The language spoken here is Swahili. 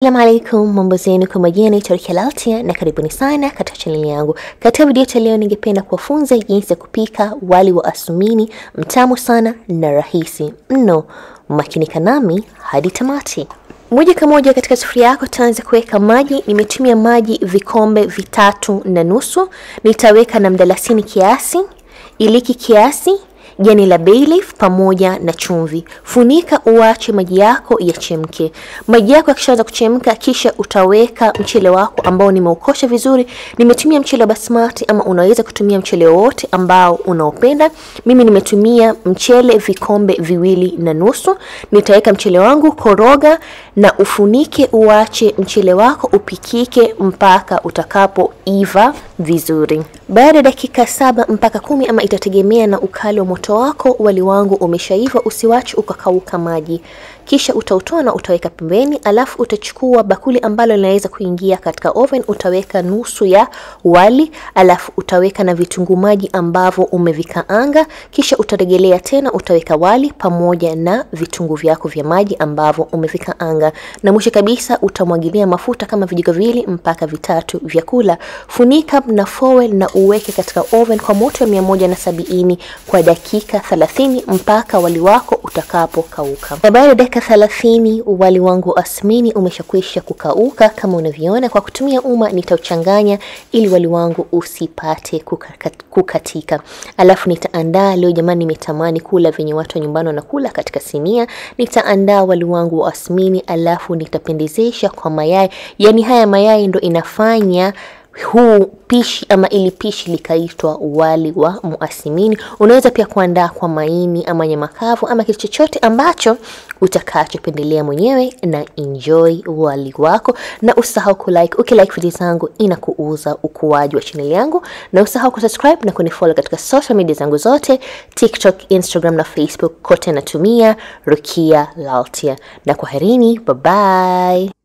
Assalamu alaikum, mambo zenu, kwa majina naitwa Rukia Laltia na karibuni sana katika channel yangu. Katika video ya leo ningependa kuwafunza jinsi ya kupika wali wa asumini mtamu sana na rahisi mno. Makinika nami hadi tamati. Moja kwa moja katika sufuria yako taanza kuweka maji. Nimetumia maji vikombe 3.5. Nitaweka na mdalasini kiasi, iliki kiasi, jani la bay leaf pamoja na chumvi. Funika uache maji yako yachemke. Maji yako yakishaanza kuchemka, kisha utaweka mchele wako ambao nimeukosha vizuri. Nimetumia mchele wa basmati ama unaweza kutumia mchele wote ambao unaopenda. Mimi nimetumia mchele vikombe 2.5. Nitaweka mchele wangu, koroga na ufunike, uache mchele wako upikike mpaka utakapoiva vizuri. Baada ya dakika 7 mpaka 10 ama itategemea na ukali wa moto wako, wali wangu umeshaiva. Usiwache ukakauka maji. Kisha utautoa na utaweka pembeni, alafu utachukua bakuli ambalo linaweza kuingia katika oven, utaweka nusu ya wali, alafu utaweka na vitunguu maji ambavyo umevikaanga, kisha utarejelea tena utaweka wali pamoja na vitunguu vyako vya maji ambavyo umevikaanga, na mwisho kabisa utamwagilia mafuta kama vijiko 2 mpaka 3 vya kula. Funika na foil na uweke katika oven kwa moto wa 170 kwa dakika 30 mpaka wali wako utakapokauka. Na baada ya dakika 30 wali wangu asmini umeshakwisha kukauka kama unavyoona. Kwa kutumia uma nitauchanganya ili wali wangu usipate kukatika. Alafu nitaandaa, leo jamani nimetamani kula venye watu wa nyumbani wanakula katika sinia. Nitaandaa wali wangu asmini, alafu nitapendezesha kwa mayai. Yani haya mayai ndo inafanya huu pishi ama ili pishi likaitwa wali wa muasimini. Unaweza pia kuandaa kwa maini ama nyama kavu ama kitu chochote ambacho utakachopendelea mwenyewe, na enjoy wali wako. Na usahau kulike. Ukilike video zangu inakuuza ukuaji wa channel yangu, na usahau kusubscribe na kunifollow katika social media zangu zote, TikTok, Instagram na Facebook, kote natumia Rukia Laltia. Na kwaherini, bye bye.